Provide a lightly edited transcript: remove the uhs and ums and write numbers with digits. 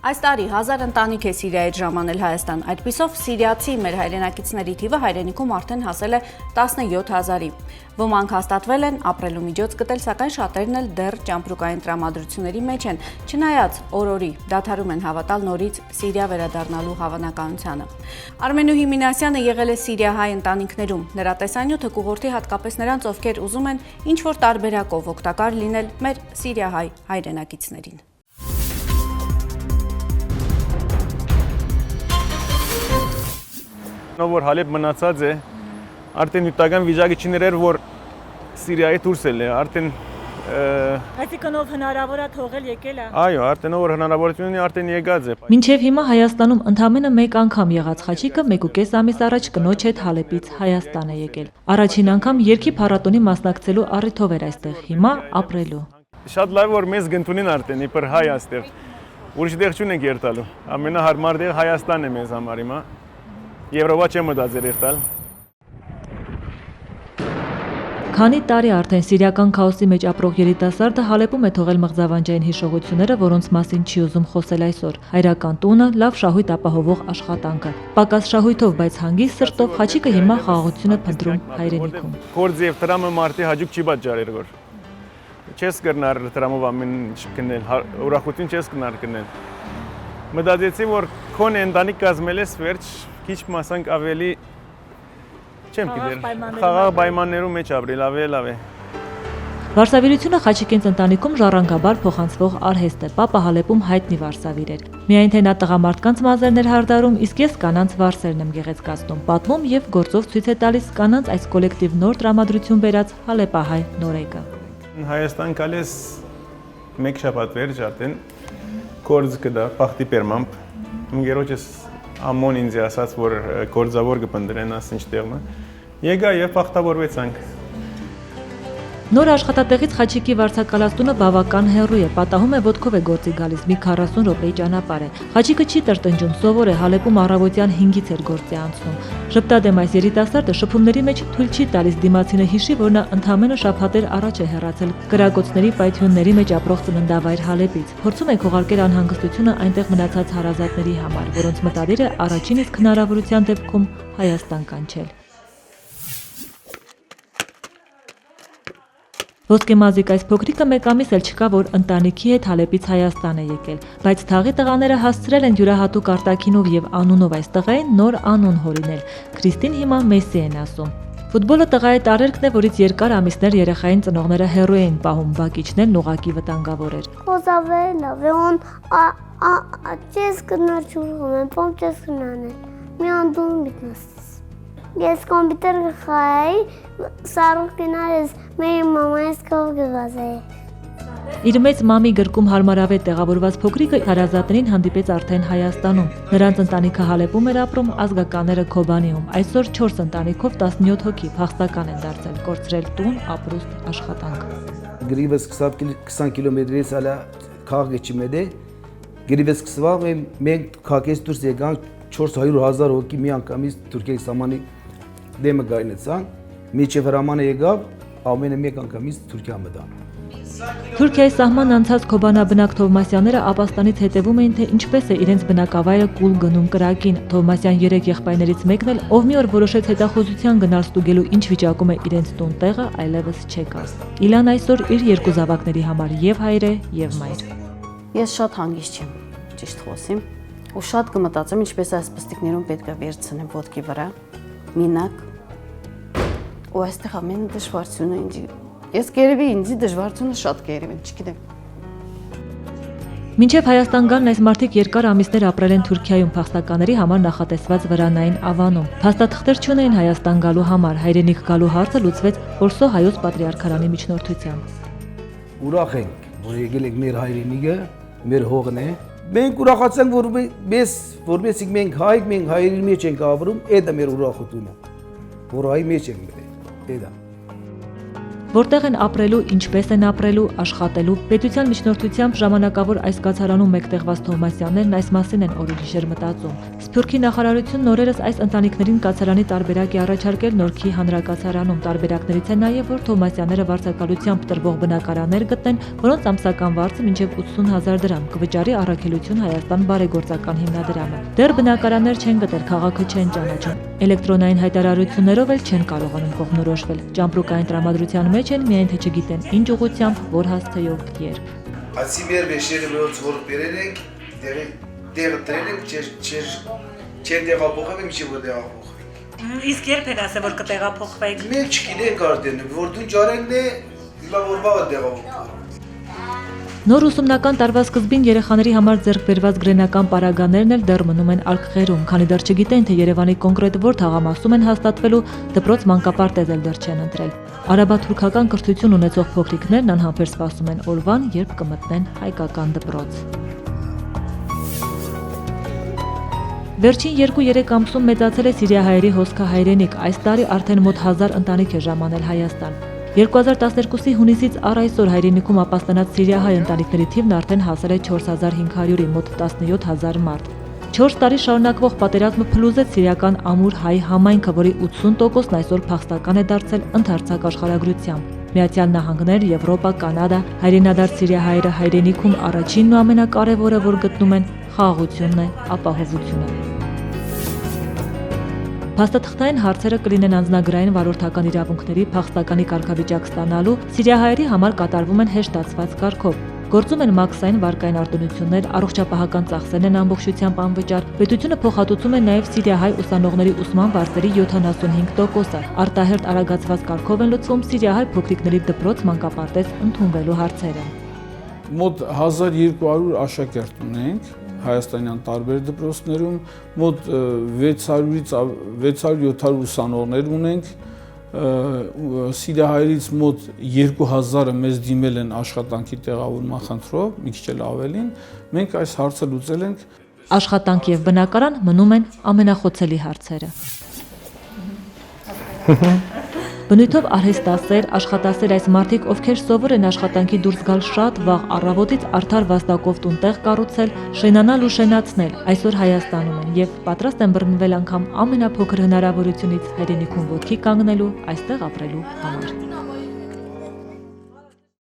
Այս տարի 1000 ընտանիք է Սիրիայից ժամանել Հայաստան, այդպիսով սիրիացի մեր հայրենակիցների թիվը հայրենիքում արդեն հասել է 17,000-ի։ Ոմանք հաստատվել են, ապրելու միջոց գտել, սակայն շատերն էլ դեռ ճամպրուկային տրամադրությունների մեջ են, չնայած օր-օրի դադարում են հավատալ նորից Սիրիա վերադառնալու հավանականությանը։ Արմենուհի Մինասյանը եղել է սիրիահայ ընտանիքներում, նրա տեսանյութը կուղորդի հատկապես նրանց, ովքեր ուզում են ինչ-որ տարբերակով օգտակար լինել մեր սիրիահայ հայրենակիցներին։ Որ Հալեբ մնացած է, արդեն յուտական վիճակի չներեր, որ Սիրիայի դուրս է, արդեն Այսինքն ով հնարավոր է թողել եկել է։ Այո, արդեն ով հնարավորություն ունի, արդեն եկած է։ Մինչև հիմա Հայաստանում ընդամենը մեկ անգամ եղած Խաչիկը 1.5 ամիս առաջ կնոջ հետ Հալեբից Հայաստան է եկել։ Առաջին անգամ երգի փառատոնի մասնակցելու առիթով էր այստեղ, հիմա ապրելու։ Շատ լավ որ մեզ գտնունին արդեն իբր հայ այստեղ։ Ուրիշ տեղ չունենք երթալու։ Ամենահարմար տեղը Հայաստանն է մեզ համար հիմա։ Եվրոպա չեմ մտածել երթալ։ Քանի տարի արդեն սիրիական քաոսի մեջ ապրող երիտասարդը Հալեբում է թողել մղձավանջային հիշողությունները, որոնց մասին չի ուզում խոսել այսօր։ Հայրական տունը, լավ շահույթ ապահովող աշխատանքը։ Պակաս շահույթով, բայց հանգիստ սրտով Խաչիկը հիմա խաղաղություն է փնտրում հայրենիքում։ Գործ եւ տրամը մարդի հաջուկ չի պատճառել որ։ Չես կրնար տրամով ամեն ինչ կնել, ուրախություն չես կնար կնել։ Մտածեցի որ քոն ընտանիք կազմել ես վերջ քիչ մասանք ավելի չեմ գիտեր խաղաղ պայմաններում մեջ ապրել լավ է։ Վարսավիրությունը Խաչիկինց ընտանիքում ժառանգաբար փոխանցվող արհեստ է։ Պապը Հալեբում հայտնի վարսավիր էր։ Միայն թե նա տղամարդկանց մազերն էր հարդարում, իսկ ես կանանց վարսերն եմ գեղեցկացնում, պատմում եւ գործով ցույց է տալիս կանանց այս կոլեկտիվ նոր տրամադրություն բերած հալեպահայ նորեկը։ Հայաստան կալես մեկ շաբաթ վերջ արդեն գործ կդա պախտի պերմամբ։ Ինգերոջս ամոն ինձ ասաց որ գործավոր կպնդրեն ասինչ տեղը։ Եկա եւ պախտավորվեցանք։ Նոր աշխատատեղից Խաչիկի վարձակալած բավական հեռու է, պատահում է ոտքով է գործի գալիս, մի 40 րոպեի ճանապարհ է։ Խաչիկը չի տրտնջում, սովոր է, Հալեբում առավոտյան 5-ից էր գործի անցնում։ Ժպտադեմ այս երիտասարդը շփումների մեջ թույլ չի տալիս դիմացինը հիշի, որ նա ընդամենը շաբաթեր առաջ է հեռացել կրակոցների պայթյունների մեջ ապրող ծննդավայր Հալեբից։ Փորձում է քողարկել անհանգստությունը այնտեղ մնացած հարազատների համար, որոնց մտադիր է առաջին իսկ հնարավորության դեպքում Հայաստան կանչել։ Ոսկեմազիկ այս փոքրիկը մեկ ամիս էլ չկա, որ ընտանիքի հետ Հալեբից Հայաստան է եկել, բայց թաղի տղաները հասցրել են յուրահատուկ արտաքինով եւ անունով այս տղային նոր անուն հորինել։ Քրիստին հիմա Մեսսի են ասում։ Ֆուտբոլը տղայի տարերքն է, որից երկար ամիսներ երեխային ծնողները հեռու էին պահում, բակիչներն ուղղակի վտանգավոր էր։ Կոզավելավ է on չես կնար ճուրում եմ, պոմ չես կնանել։ Մի անդում միտնաս։ Ես կոմպյուտեր գխայի, սարուղ կնարես, մեր մամայս կով գվազեի։ Իր մեծ մամի գրկում հարմարավետ տեղավորված փոքրիկը հարազատներին հանդիպեց արդեն Հայաստանում։ Նրանց ընտանիքը Հալեբում էր ապրում, ազգականները Քոբանիում։ Այսօր 4 ընտանիքով 17 հոգի փախստական են դարձել, կորցրել տուն, ապրուստ, աշխատանք։ Գրիվս 20 կիլոմետրից ալա քաղաքը չմեդե, գրիվս 20 մենք քաղաքից դուրս եկանք 400,000 հոգի մի անգամից Թուրքիայի սահմանի դեմը գայնեցան, միջև հրամանը եկավ, ամենը մեկ անգամից Թուրքիա մտան։ Թուրքիայի սահման անցած Քոբանաբնակ Թովմասյանները Աբաստանից հետևում էին, թե ինչպես է իրենց բնակավայրը կուլ գնում կրակին։ Թովմասյան 3 եղբայրներից մեկն էլ, ով մի օր որոշեց հետախուզության գնալ ստուգելու ինչ վիճակում է իրենց տուն տեղը, այլևս չեկավ։ Իլան այսօր իր երկու զավակների համար եւ հայր է եւ մայր։ Ես շատ հանգիստ չեմ, ճիշտ խոսեմ, ու շատ կմտածեմ ինչպես այս պստիկներում պետք է վերցնեմ ոտքի վրա, մինակ, ու այստեղ ամեն դժվարությունը ինձ Ես գերևի ինձի դժվարությունը շատ գերևի, չգիտեմ։ Մինչև Հայաստան գալն այս մարդիկ երկար ամիսներ ապրել են Թուրքիայում փախստականների համար նախատեսված վրանային ավանում։ Փաստաթղթեր չունեին Հայաստան գալու համար, հայրենիք գալու հարցը լուծվեց Որսո հայոց պատրիարքարանի միջնորդությամբ։ Ուրախ ենք, որ եկել եք մեր հայրենիքը, մեր հողն է։ Մենք ուրախացանք, որովհետեւ մենք հայք, մենք հայրենի մեջ ենք ապրում, դա մեր ուրախությունը։ Որ հայ մեջ ենք մտել, դա։ Որտեղ են ապրելու, ինչպես են ապրելու, աշխատելու, պետության միջնորդությամբ ժամանակավոր այս կացարանում մեկտեղված Թովմասյաններն այս մասին են օրգիշեր մտածում։ Սփյուռքի նախարարությունն օրերս այս ընտանիքներին կացարանի տարբերակ է առաջարկել Նորքի հանրակացարանում։ Տարբերակներից է նաև, որ Թովմասյանները վարձակալությամբ տրվող բնակարաններ գտնեն, որոնց ամսական վարձը մինչև 80,000 դրամ կվճարի Առաքելություն Հայաստան բարեգործական հիմնադրամը։ Դեռ բնակարաններ չեն գտել, քաղաքը չեն ճանաչում։ Էլեկտրոնային հայտարարություններով էլ չեն կարողանում կողմնորոշվել։ Ճամպրուկային տրամադրության մեջ են, միայն թե չգիտեն ինչ ուղղությամբ, որ հասցեով, երբ։ Այսի մեր վեշերը ոնց որ բերել ենք, դեղը տրել ենք, չեն տեղափոխվել, ինչի որ տեղափոխվել։ Իսկ երբ են ասել, որ կտեղափոխվեք։ Մենք չգիտենք արդեն, որ դու ջարենն է, հիմա որ բավը տեղափոխվել։ Նոր ուսումնական տարվա սկզբին երեխաների համար ձեռք բերված գրենական պարագաներն էլ դեռ մնում են արգղերում, քանի դեռ չգիտեն, թե Երևանի կոնկրետ որ թաղամասում են հաստատվելու, դպրոց մանկապարտեզ էլ դեռ չեն ընտրել։ Արաբա-թուրքական կրթություն ունեցող փոքրիկներն անհամբեր սպասում են օրվան, երբ կմտնեն հայկական դպրոց։ Վերջին 2-3 ամսում մեծացել է սիրիահայերի հոսքը հայրենիք, այս տարի արդեն մոտ 1000 ընտանիք է ժամանել Հայաստան։ 2012-ի հունիսից առ այսօր հայրենիքում ապաստանած սիրիահայ ընտանիքների թիվն արդեն հասել է 4500-ի, մոտ 17000 մարդ։ 4 տարի շարունակվող պատերազմը փլուզեց սիրիական ամուր հայ համայնքը, որի 80%-ն այսօր փախստական է դարձել ընդարձակ աշխարհագրությամբ։ Միացյալ Նահանգներ, Եվրոպա, Կանադա, հայրենադարձ սիրիահայերը հայրենիքում առաջինն ու ամենակարևորը, որ գտնում են, խաղաղությունն է, ապահովությունը։ Փաստաթղթային հարցերը կլինեն անձնագրային վարորդական իրավունքների փախստականի կարգավիճակ ստանալու, սիրիահայերի համար կատարվում են հեշտացված կարգով։ Գործում են մաքսային վարկային արտոնություններ, առողջապահական ծախսերն են ամբողջությամբ անվճար։ Պետությունը փոխհատուցում է նաև սիրիահայ ուսանողների ուսման վարձերի 75%-ը։ Արտահերթ արագացված կարգով են լուծվում սիրիահայ փոքրիկների դպրոց մանկապարտեզ ընդունվելու հարցերը։ Մոտ 1200 աշակերտ ունենք հայաստանյան տարբեր դպրոցներում, մոտ 600-700 ուսանողներ ունենք, սիրիահայերից մոտ 2000-ը մեզ դիմել են աշխատանքի տեղավորման խնդրով, մի քիչ էլ ավելին, մենք այս հարցը լուծել ենք։ Աշխատանք եւ բնակարան մնում են ամենախոցելի հարցերը։ Բնույթով արհեստասեր, աշխատասեր այս մարդիկ, ովքեր սովոր են աշխատանքի դուրս գալ շատ վաղ առավոտից արդար վաստակով տունտեղ կառուցել, շենանալ ու շենացնել, այսօր Հայաստանում են եւ պատրաստ են բռնվել անգամ ամենափոքր հնարավորությունից հայրենիքում ոտքի կանգնելու, այստեղ ապրելու համար։